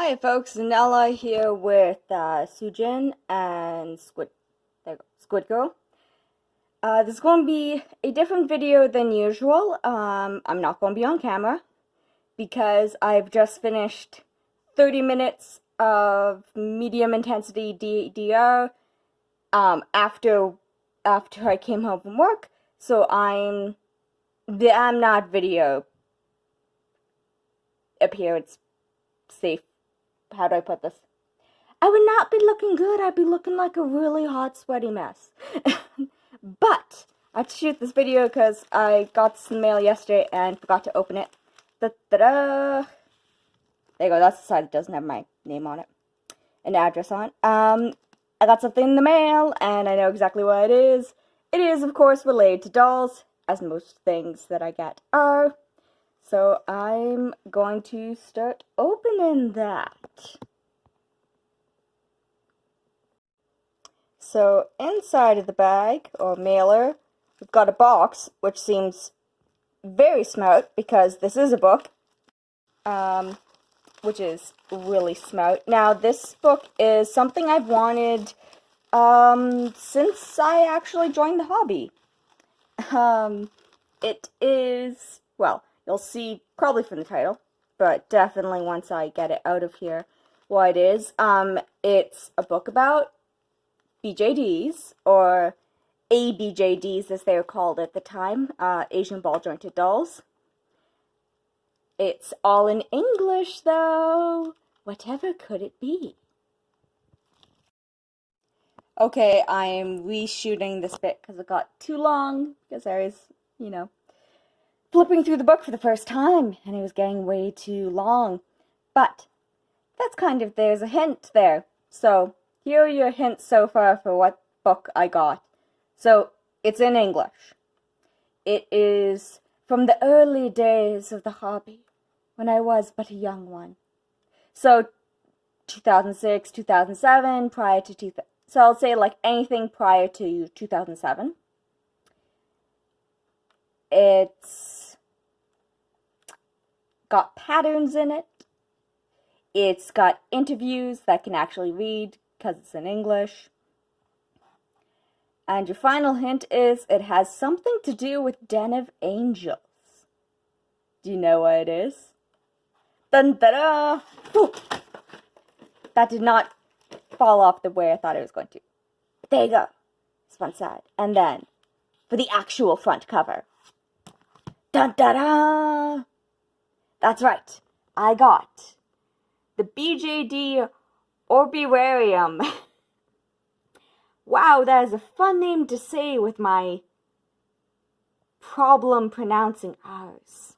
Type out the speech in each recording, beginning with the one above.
Hi folks, Nella here with Sujin and Squid Girl. This is going to be a different video than usual. I'm not going to be on camera because I've just finished 30 minutes of medium intensity DDR after I came home from work, so I'm not video appearance safe. How do I put this? I would not be looking good. I'd be looking like a really hot, sweaty mess. But I have to shoot this video because I got this in the mail yesterday and forgot to open it. Da-da-da! There you go. That's the side that doesn't have my name on it and address on it. I got something in the mail and I know exactly what it is. It is, of course, related to dolls, as most things that I get are. So I'm going to start opening that. So inside of the bag, or mailer, we've got a box, which seems very smart because this is a book, which is really smart. Now this book is something I've wanted since I actually joined the hobby. It is, well, you'll see probably from the title, but definitely once I get it out of here, what it is. It's a book about BJDs, or ABJDs as they were called at the time, Asian ball jointed dolls. It's all in English though. Whatever could it be? Okay, I'm reshooting this bit because it got too long, because I was, flipping through the book for the first time, and it was getting way too long. But that's there's a hint there. So here are your hints so far for what book I got. So it's in English. It is from the early days of the hobby, when I was but a young one. So 2006, 2007, prior to 2000. So I'll say like anything prior to 2007. It's got patterns in it. It's got interviews that I can actually read because it's in English. And your final hint is it has something to do with Den of Angels. Do you know what it is? Dun da da! Whew. That did not fall off the way I thought it was going to. There you go. It's one side. And then for the actual front cover. Dun da da! That's right. I got the BJD Orbyrarium. Wow, that is a fun name to say with my problem pronouncing R's.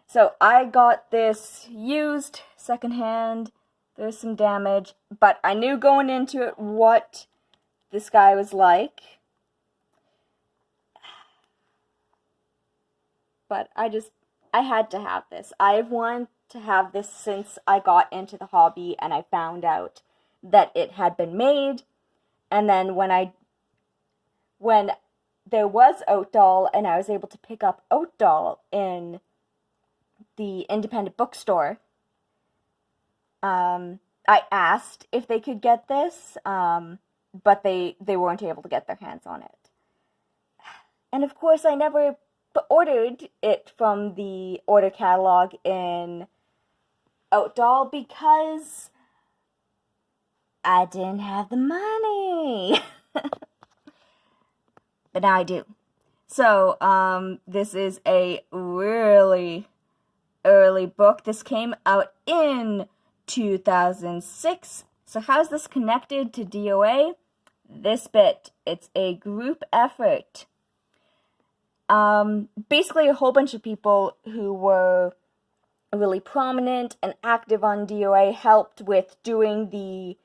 So I got this used, secondhand. There's some damage, but I knew going into it what this guy was like. But I had to have this. I've wanted to have this since I got into the hobby and I found out that it had been made. And then when there was Oat Doll and I was able to pick up Oat Doll in the independent bookstore, I asked if they could get this, but they weren't able to get their hands on it. And of course I never ordered it from the order catalog in Oat Doll because I didn't have the money. But now I do. So, this is a really early book. This came out in 2006. So how's this connected to DOA? This bit. It's a group effort. Basically a whole bunch of people who were really prominent and active on DOA helped with doing the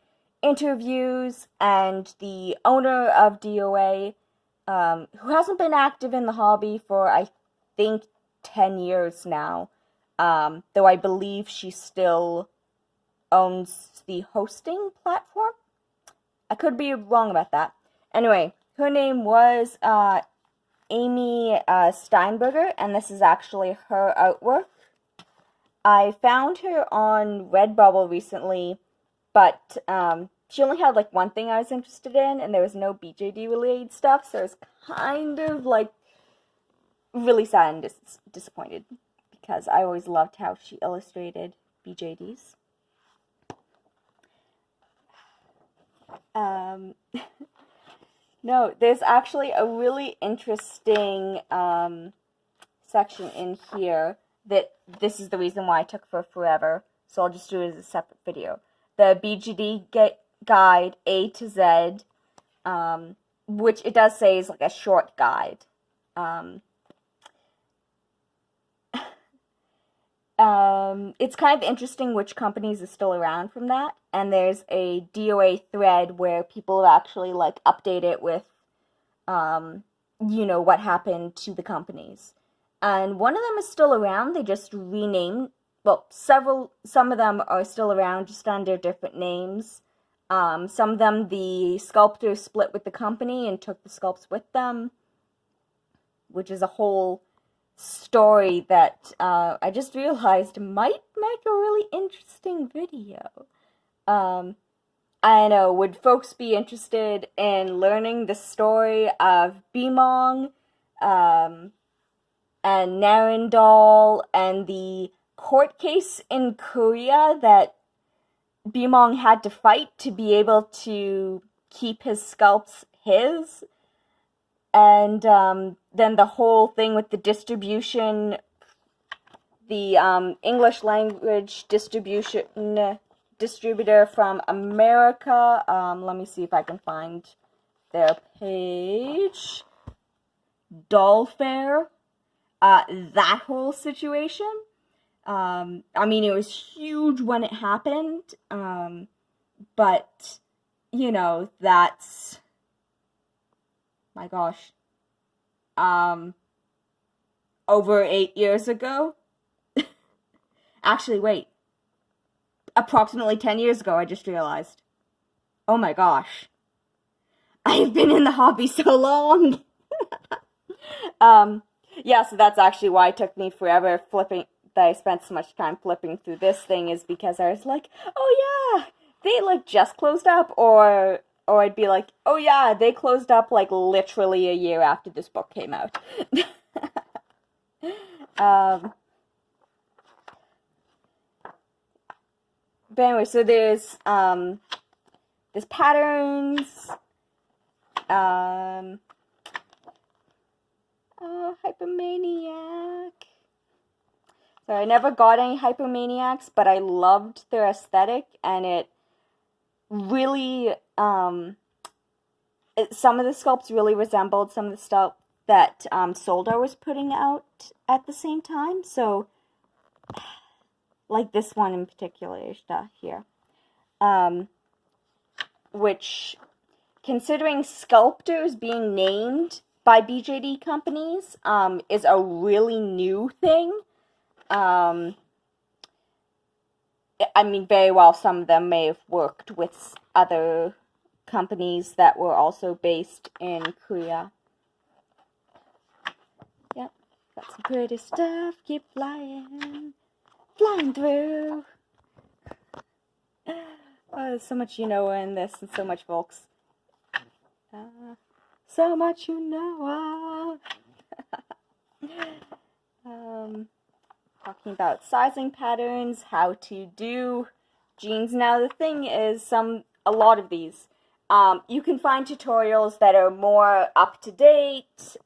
interviews, and the owner of DOA, who hasn't been active in the hobby for, I think, 10 years now, though I believe she still owns the hosting platform. I could be wrong about that. Anyway, her name was Amy Steinberger, and this is actually her artwork. I found her on Redbubble recently, but she only had like one thing I was interested in, and there was no BJD related stuff, so I was kind of like really sad and disappointed, because I always loved how she illustrated BJDs. No, there's actually a really interesting section in here that this is the reason why I took forever, so I'll just do it as a separate video. The BJD Get guide A to Z, which it does say is like a short guide. It's kind of interesting which companies are still around from that, and there's a DOA thread where people actually like update it with, you know, what happened to the companies. And one of them is still around. They just renamed, well, some of them are still around just under different names. Some of them, the sculptors split with the company and took the sculpts with them, which is a whole story that I just realized might make a really interesting video. I know, would folks be interested in learning the story of Bimong, and Narindoll, and the court case in Korea that Bimong had to fight to be able to keep his sculpts his? And then the whole thing with the distribution, the English language distributor from America. Let me see if I can find their page. DollFair. That whole situation. I mean, it was huge when it happened. But, you know, that's... my gosh, over 8 years ago? Actually, wait, approximately 10 years ago, I just realized. Oh my gosh, I've been in the hobby so long. Yeah, so that's actually why it took me forever that I spent so much time flipping through this thing, is because I was like, oh yeah, they like just closed up, or I'd be like, oh yeah, they closed up like literally a year after this book came out. But anyway, so there's patterns, Hypermaniac. So I never got any Hypermaniacs, but I loved their aesthetic, and it really, some of the sculpts really resembled some of the stuff that Soldar was putting out at the same time. So, like this one in particular here, which, considering sculptors being named by BJD companies, is a really new thing. I mean, very well, some of them may have worked with other companies that were also based in Korea. Yep, got some pretty stuff, keep flying through. Oh, there's so much you know in this, and so much folks. So much you know of. Talking about sizing patterns, how to do jeans. Now the thing is, a lot of these, you can find tutorials that are more up to date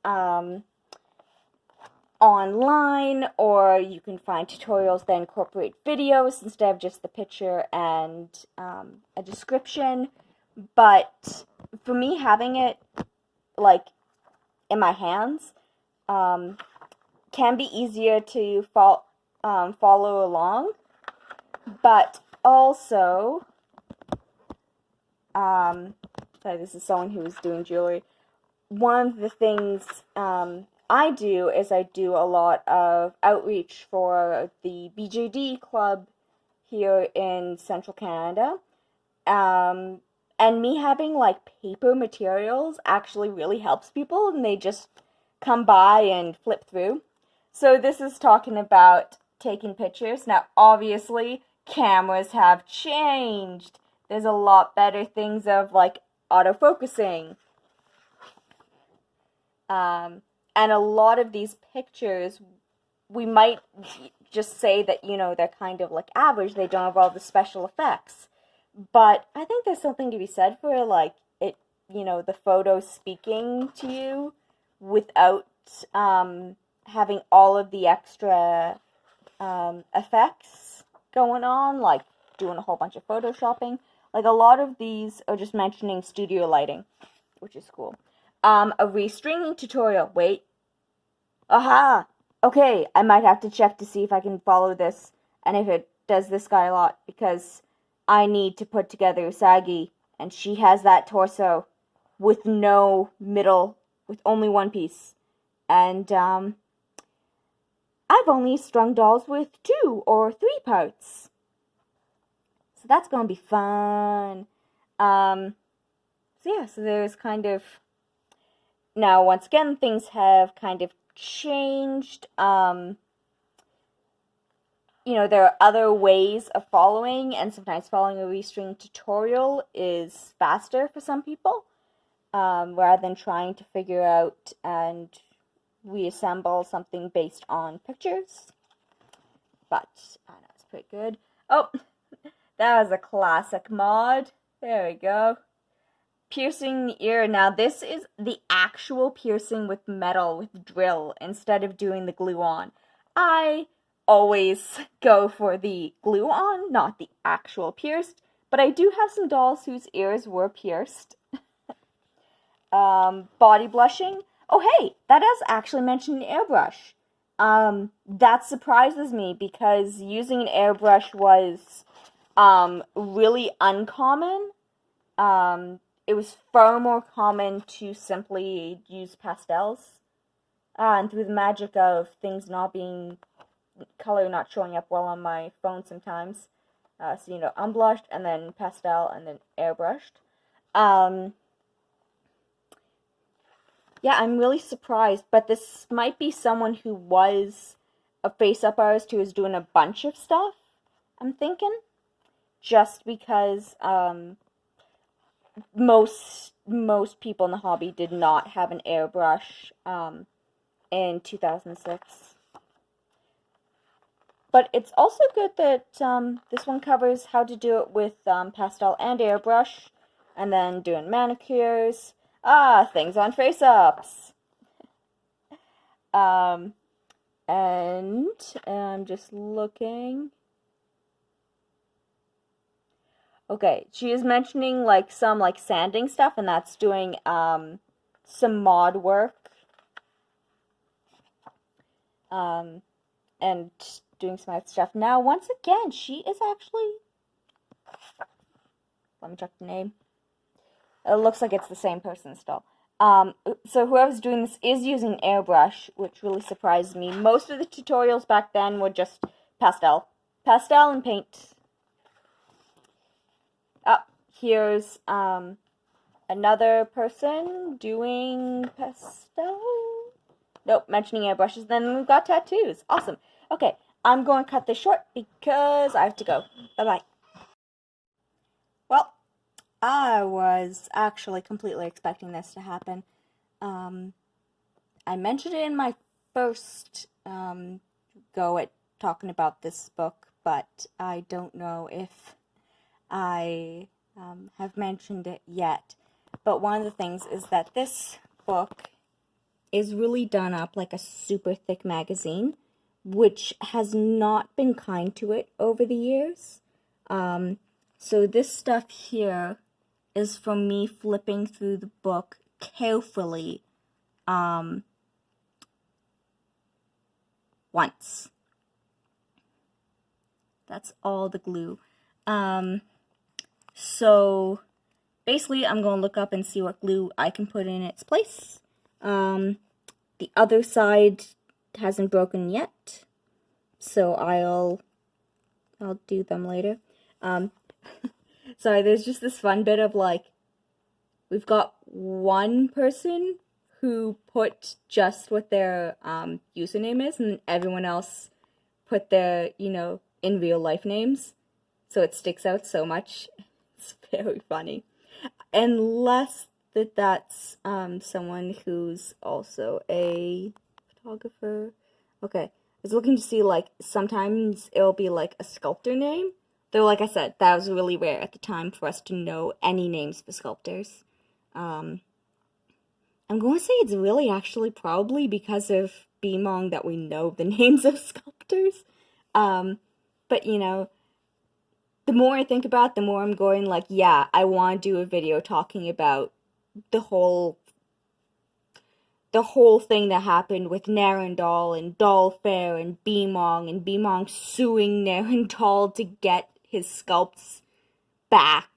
online, or you can find tutorials that incorporate videos instead of just the picture and a description. But for me, having it like in my hands can be easier to follow along, but also, sorry, this is someone who is doing jewelry. One of the things I do is I do a lot of outreach for the BJD club here in central Canada, and me having like paper materials actually really helps people, and they just come by and flip through. So this is talking about taking pictures. Now, obviously, cameras have changed. There's a lot better things of, like, autofocusing. And a lot of these pictures, we might just say that, you know, they're kind of, like, average. They don't have all the special effects. But I think there's something to be said for, like, it, you know, the photo speaking to you without having all of the extra effects going on, like doing a whole bunch of photoshopping. Like, a lot of these are just mentioning studio lighting, which is cool. A restringing tutorial. Wait. Aha! Okay, I might have to check to see if I can follow this, and if it does this guy a lot, because I need to put together Usagi, and she has that torso with no middle, with only one piece. And, I've only strung dolls with 2 or 3 parts. So that's gonna be fun. So yeah, so there's kind of... Now, once again, things have kind of changed. You know, there are other ways of following, and sometimes following a restring tutorial is faster for some people, rather than trying to figure out and reassemble something based on pictures. But I know it's pretty good. Oh, that was a classic mod. There we go. Piercing the ear. Now, this is the actual piercing with metal, with drill, instead of doing the glue on. I always go for the glue on, not the actual pierced, but I do have some dolls whose ears were pierced. Body blushing. Oh, hey, that is actually mentioned in Airbrush. That surprises me, because using an airbrush was really uncommon. It was far more common to simply use pastels. And through the magic of things not being, color not showing up well on my phone sometimes. So, you know, unblushed, and then pastel, and then airbrushed. Yeah, I'm really surprised, but this might be someone who was a face-up artist who was doing a bunch of stuff, I'm thinking. Just because, most people in the hobby did not have an airbrush in 2006. But it's also good that this one covers how to do it with pastel and airbrush, and then doing manicures. Things on face-ups. And I'm just looking. Okay, she is mentioning, like, some, like, sanding stuff, and that's doing, some mod work. And doing some other stuff. Now, once again, she is actually... Let me check the name. It looks like it's the same person still. So whoever's doing this is using airbrush, which really surprised me. Most of the tutorials back then were just pastel. Pastel and paint. Here's another person doing pastel. Nope, mentioning airbrushes. Then we've got tattoos. Awesome. Okay, I'm going to cut this short because I have to go. Bye-bye. Well, I was actually completely expecting this to happen. I mentioned it in my first go at talking about this book, but I don't know if I have mentioned it yet. But one of the things is that this book is really done up like a super thick magazine, which has not been kind to it over the years. So this stuff here is from me flipping through the book carefully once. That's all the glue. So basically I'm going to look up and see what glue I can put in its place. The other side hasn't broken yet, so I'll do them later. Sorry, there's just this fun bit of, like, we've got one person who put just what their username is, and everyone else put their, in real life names, so it sticks out so much. It's very funny. Unless that's someone who's also a photographer. Okay, I was looking to see, like, sometimes it'll be like a sculptor name. Though, like I said, that was really rare at the time for us to know any names for sculptors. I'm going to say it's really actually probably because of Bimong that we know the names of sculptors. But, the more I think about it, the more I'm going like, yeah, I want to do a video talking about the whole thing that happened with Narindoll and DollFair and Bimong suing Narindoll to get his sculpts back.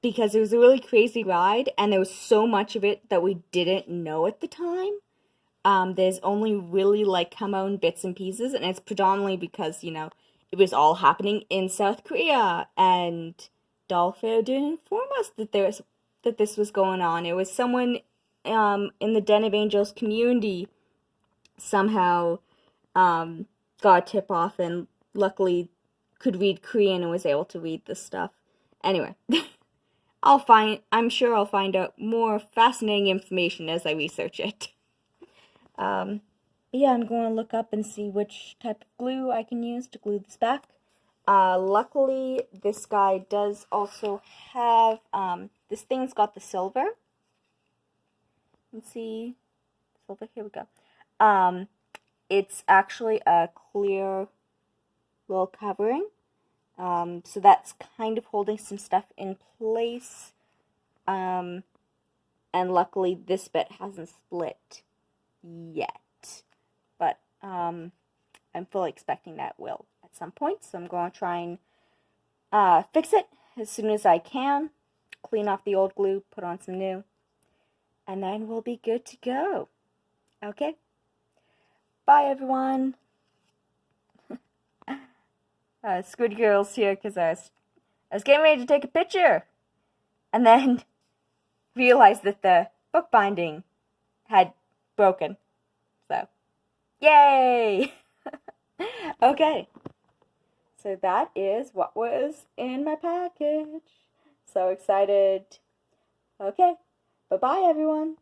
Because it was a really crazy ride, and there was so much of it that we didn't know at the time. There's only really, like, come out in bits and pieces, and it's predominantly because, it was all happening in South Korea, and DollFair didn't inform us that this was going on. It was someone in the Den of Angels community somehow got a tip-off and luckily could read Korean and was able to read this stuff. Anyway, I'm sure I'll find out more fascinating information as I research it. Yeah, I'm going to look up and see which type of glue I can use to glue this back. Luckily, this guy does also have, this thing's got the silver. Let's see, silver, here we go. It's actually a clear little covering. So that's kind of holding some stuff in place. And luckily this bit hasn't split yet. But I'm fully expecting that will at some point. So I'm going to try and fix it as soon as I can. Clean off the old glue, put on some new. And then we'll be good to go. Okay? Bye, everyone. Squid Girl's here because I was getting ready to take a picture. And then realized that the bookbinding had broken. So, yay! Okay. So that is what was in my package. So excited. Okay. Bye-bye, everyone.